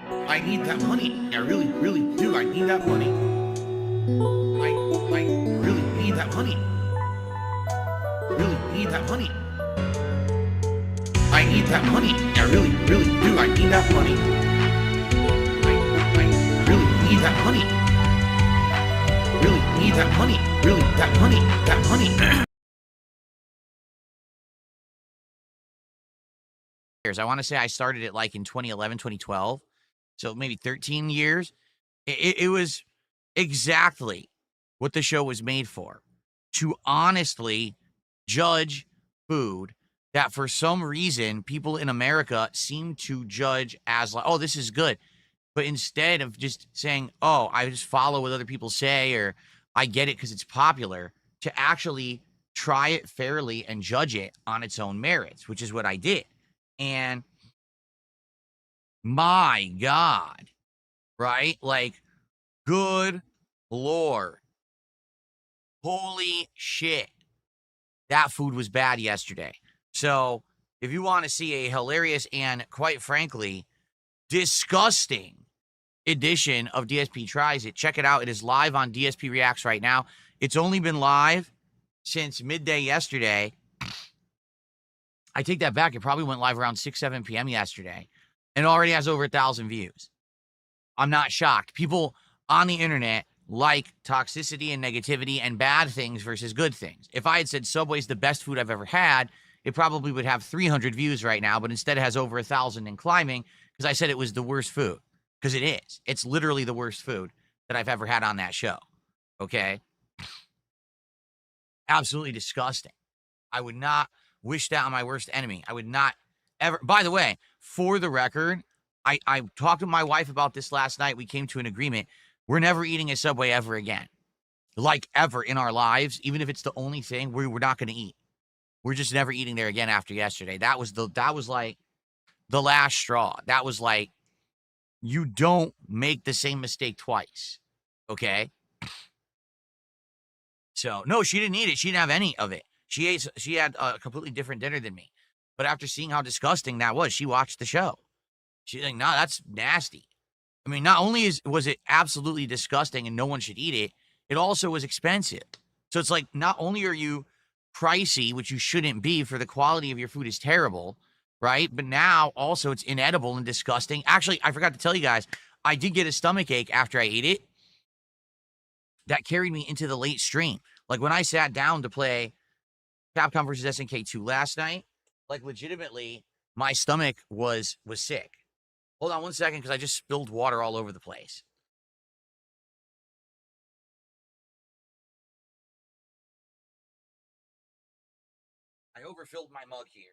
I need that money. I really, really do. I need that money. I really need that money. Really need that money. I need that money. I really, really do. I need that money. I really need that money. Really need that money. Really, that money. That money. I want to say I started it like in 2011, 2012. So maybe 13 years. It was exactly what the show was made for, to honestly judge food that for some reason people in America seem to judge as like, oh, this is good. But instead of just saying, oh, I just follow what other people say, or I get it because it's popular, to actually try it fairly and judge it on its own merits, which is what I did. And my God, right? Like, good Lord. Holy shit. That food was bad yesterday. So, if you want to see a hilarious and, quite frankly, disgusting edition of DSP Tries It, check it out. It is live on DSP Reacts right now. It's only been live since midday yesterday. I take that back. It probably went live around 6, 7 p.m. yesterday and already has over 1,000 views. I'm not shocked. People on the internet like toxicity and negativity and bad things versus good things. If I had said Subway's the best food I've ever had, it probably would have 300 views right now, but instead it has over 1,000 and climbing because I said it was the worst food. Because it is. It's literally the worst food that I've ever had on that show. Okay? Absolutely disgusting. I would not wish that on my worst enemy. I would not ever. By the way, for the record, I talked to my wife about this last night. We came to an agreement. We're never eating a Subway ever again. Like ever in our lives, even if it's the only thing, we're not going to eat. We're just never eating there again after yesterday. That was like the last straw. That was like, you don't make the same mistake twice. Okay? So, no, she didn't eat it. She didn't have any of it. She had a completely different dinner than me. But after seeing how disgusting that was, she watched the show. She's like, nah, that's nasty. I mean, not only was it absolutely disgusting and no one should eat it, it also was expensive. So it's like, not only are you pricey, which you shouldn't be for the quality of your food is terrible, right? But now also it's inedible and disgusting. Actually, I forgot to tell you guys, I did get a stomach ache after I ate it. That carried me into the late stream. Like when I sat down to play Capcom versus SNK 2 last night, like legitimately, my stomach was sick. Hold on one second, because I just spilled water all over the place. I overfilled my mug here.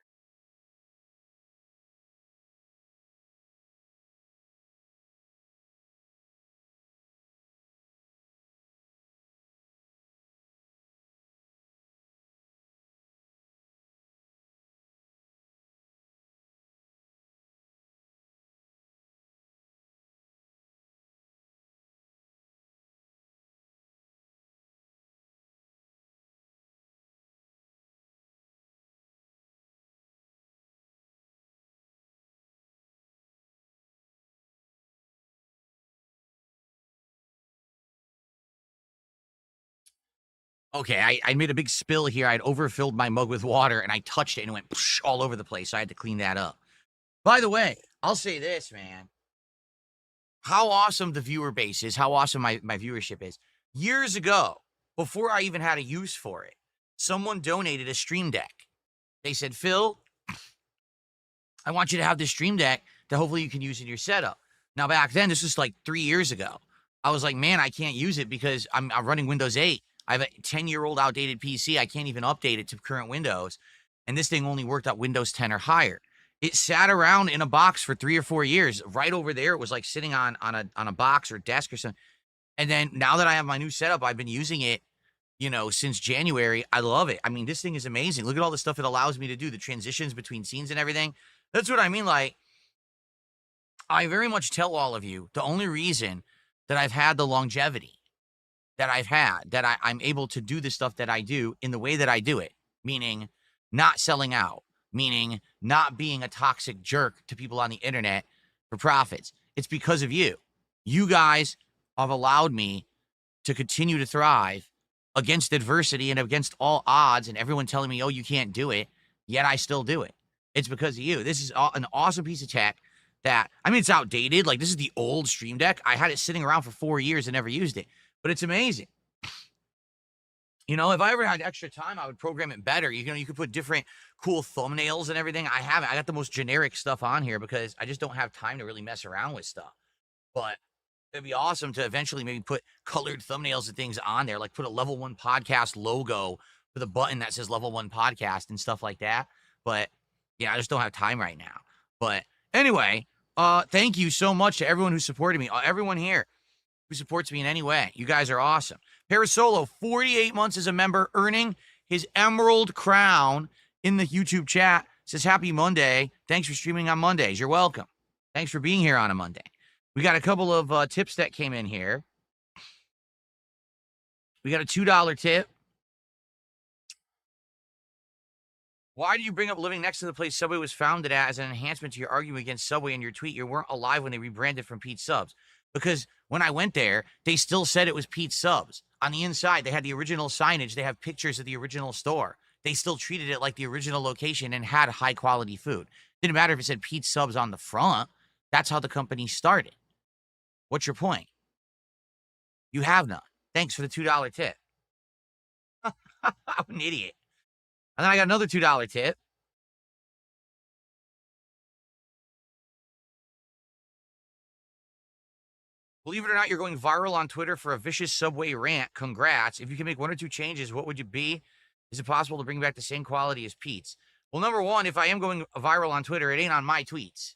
Okay, I made a big spill here. I'd overfilled my mug with water, and I touched it, and it went all over the place, so I had to clean that up. By the way, I'll say this, man. How awesome the viewer base is, how awesome my viewership is. Years ago, before I even had a use for it, someone donated a Stream Deck. They said, Phil, I want you to have this Stream Deck that hopefully you can use in your setup. Now, back then, this was like 3 years ago. I was like, man, I can't use it because I'm running Windows 8. I have a 10-year-old outdated PC. I can't even update it to current Windows. And this thing only worked at Windows 10 or higher. It sat around in a box for 3 or 4 years. Right over there, it was like sitting on a box or desk or something. And then now that I have my new setup, I've been using it, since January. I love it. I mean, this thing is amazing. Look at all the stuff it allows me to do, the transitions between scenes and everything. That's what I mean. Like, I very much tell all of you, the only reason that I've had the longevity that I've had, that I'm able to do the stuff that I do in the way that I do it, meaning not selling out, meaning not being a toxic jerk to people on the internet for profits, It's because of you. You guys have allowed me to continue to thrive against adversity and against all odds and everyone telling me, oh, you can't do it, yet I still do it. It's because of you. This is an awesome piece of tech that, I mean, it's outdated. Like, this is the old Stream Deck. I had it sitting around for 4 years and never used it, but it's amazing. You know, if I ever had extra time, I would program it better. You know, you could put different cool thumbnails and everything. I haven't. I got the most generic stuff on here because I just don't have time to really mess around with stuff. But it'd be awesome to eventually maybe put colored thumbnails and things on there, like put a Level 1 Podcast logo with a button that says Level 1 Podcast and stuff like that. But yeah, I just don't have time right now. But anyway, thank you so much to everyone who supported me, everyone here who supports me in any way. You guys are awesome. Parasolo, 48 months as a member, earning his Emerald Crown in the YouTube chat. Says, happy Monday. Thanks for streaming on Mondays. You're welcome. Thanks for being here on a Monday. We got a couple of tips that came in here. We got a $2 tip. Why do you bring up living next to the place Subway was founded at as an enhancement to your argument against Subway in your tweet? You weren't alive when they rebranded from Pete's Subs. Because when I went there, they still said it was Pete's Subs. On the inside, they had the original signage. They have pictures of the original store. They still treated it like the original location and had high-quality food. Didn't matter if it said Pete's Subs on the front. That's how the company started. What's your point? You have none. Thanks for the $2 tip. I'm an idiot. And then I got another $2 tip. Believe it or not, you're going viral on Twitter for a vicious Subway rant. Congrats. If you can make 1 or 2 changes, what would you be? Is it possible to bring back the same quality as Pete's? Well, number one, if I am going viral on Twitter, it ain't on my tweets.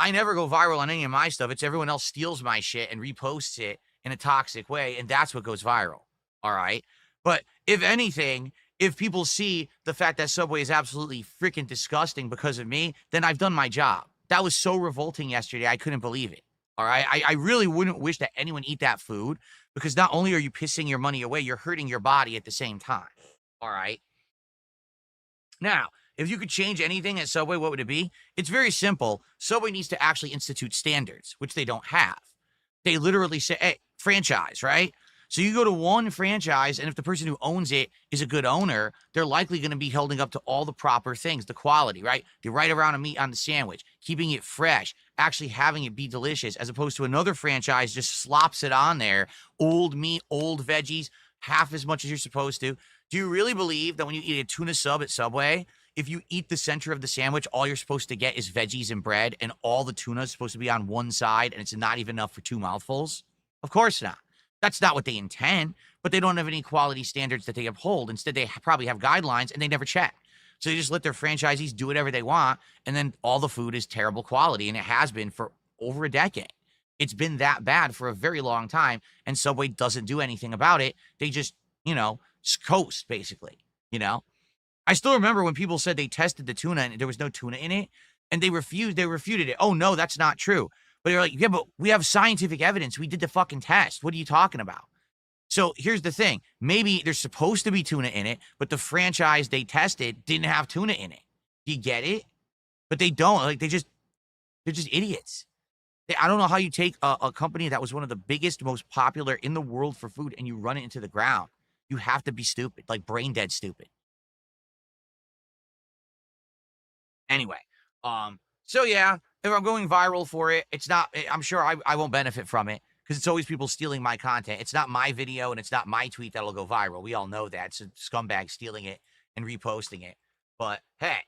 I never go viral on any of my stuff. It's everyone else steals my shit and reposts it in a toxic way, and that's what goes viral. All right? But if anything, if people see the fact that Subway is absolutely freaking disgusting because of me, then I've done my job. That was so revolting yesterday, I couldn't believe it. All right. I really wouldn't wish that anyone eat that food because not only are you pissing your money away, you're hurting your body at the same time. All right. Now, if you could change anything at Subway, what would it be? It's very simple. Subway needs to actually institute standards, which they don't have. They literally say, hey, franchise, right? So you go to one franchise, and if the person who owns it is a good owner, they're likely going to be holding up to all the proper things, the quality, right? The right amount of meat on the sandwich, keeping it fresh, actually having it be delicious, as opposed to another franchise just slops it on there, old meat, old veggies, half as much as you're supposed to. Do you really believe that when you eat a tuna sub at Subway, if you eat the center of the sandwich, all you're supposed to get is veggies and bread, and all the tuna is supposed to be on one side, and it's not even enough for 2 mouthfuls? Of course not. That's not what they intend, but they don't have any quality standards that they uphold. Instead, they probably have guidelines, and they never check. So they just let their franchisees do whatever they want, and then all the food is terrible quality, and it has been for over a decade. It's been that bad for a very long time, and Subway doesn't do anything about it. They just, coast, basically, I still remember when people said they tested the tuna and there was no tuna in it, and they refuted it. Oh, no, that's not true. But they're like, yeah, but we have scientific evidence. We did the fucking test. What are you talking about? So here's the thing. Maybe there's supposed to be tuna in it, but the franchise they tested didn't have tuna in it. Do you get it? But they don't. Like, they're just idiots. I don't know how you take a company that was one of the biggest, most popular in the world for food and you run it into the ground. You have to be stupid, like brain dead stupid. Anyway, so yeah, if I'm going viral for it, it's not, I'm sure I won't benefit from it because it's always people stealing my content. It's not my video and it's not my tweet that'll go viral. We all know that. It's a scumbag stealing it and reposting it. But hey,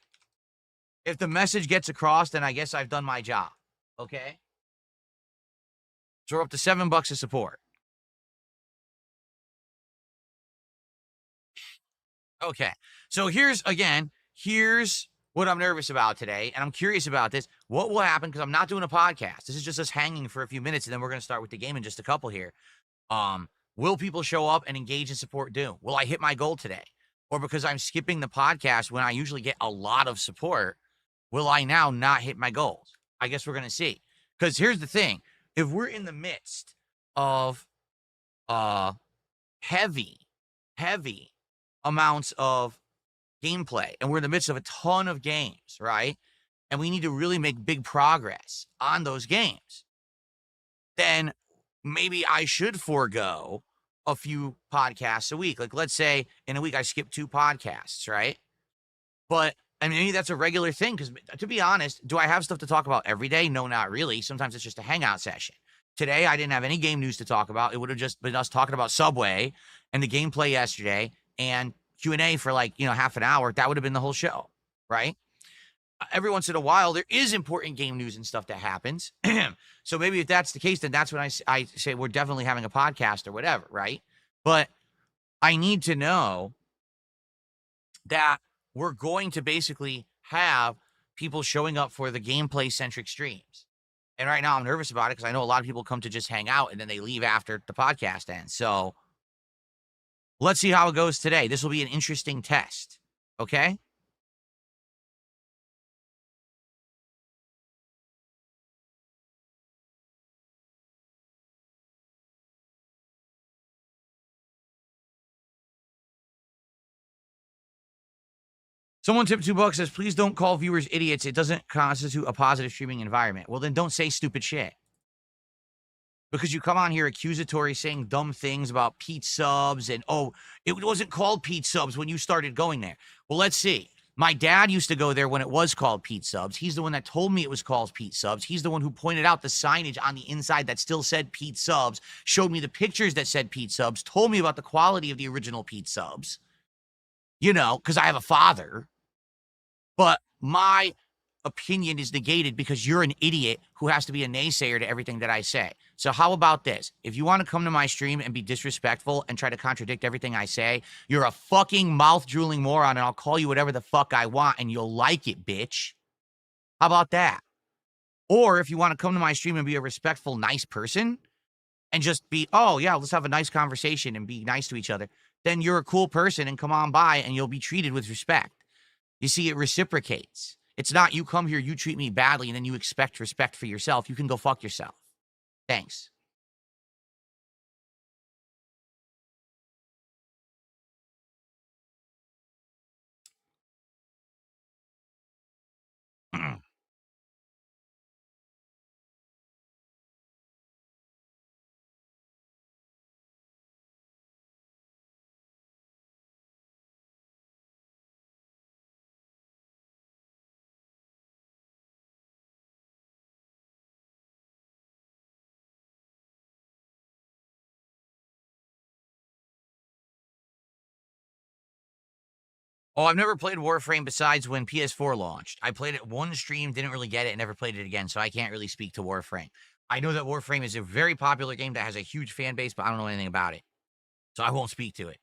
if the message gets across, then I guess I've done my job. Okay? So we're up to $7 of support. Okay. So here's what I'm nervous about today, and I'm curious about this. What will happen, because I'm not doing a podcast. This is just us hanging for a few minutes, and then we're going to start with the game in just a couple here. Will people show up and engage and support Doom? Will I hit my goal today? Or because I'm skipping the podcast when I usually get a lot of support, will I now not hit my goals? I guess we're going to see. Because here's the thing. If we're in the midst of heavy amounts of gameplay, and we're in the midst of a ton of games, right? And we need to really make big progress on those games. then maybe I should forego a few podcasts a week. Like, let's say in a week I skip 2 podcasts, right? But I mean, maybe that's a regular thing because, to be honest, do I have stuff to talk about every day? No, not really. Sometimes it's just a hangout session. Today, I didn't have any game news to talk about. It would have just been us talking about Subway and the gameplay yesterday and Q&A for like, half an hour. That would have been the whole show, right? Every once in a while, there is important game news and stuff that happens. So maybe if that's the case, then that's when I say we're definitely having a podcast or whatever, right? But I need to know that we're going to basically have people showing up for the gameplay centric streams. And right now I'm nervous about it because I know a lot of people come to just hang out and then they leave after the podcast ends. So let's see how it goes today. This will be an interesting test. Okay? Someone tipped $2 says, please don't call viewers idiots. It doesn't constitute a positive streaming environment. Well, then don't say stupid shit. Because you come on here accusatory saying dumb things about Pete Subs and, oh, it wasn't called Pete Subs when you started going there. Well, let's see. My dad used to go there when it was called Pete Subs. He's the one that told me it was called Pete Subs. He's the one who pointed out the signage on the inside that still said Pete Subs, showed me the pictures that said Pete Subs, told me about the quality of the original Pete Subs, because I have a father. But my opinion is negated because you're an idiot who has to be a naysayer to everything that I say. So how about this? If you want to come to my stream and be disrespectful and try to contradict everything I say, you're a fucking mouth-drooling moron, and I'll call you whatever the fuck I want, and you'll like it, bitch. How about that? Or if you want to come to my stream and be a respectful, nice person, and just be, oh, yeah, let's have a nice conversation and be nice to each other, then you're a cool person and come on by and you'll be treated with respect. You see, it reciprocates. It's not you come here, you treat me badly, and then you expect respect for yourself. You can go fuck yourself. Thanks. Oh, I've never played Warframe besides when PS4 launched. I played it one stream, didn't really get it, and never played it again, so I can't really speak to Warframe. I know that Warframe is a very popular game that has a huge fan base, but I don't know anything about it. So I won't speak to it.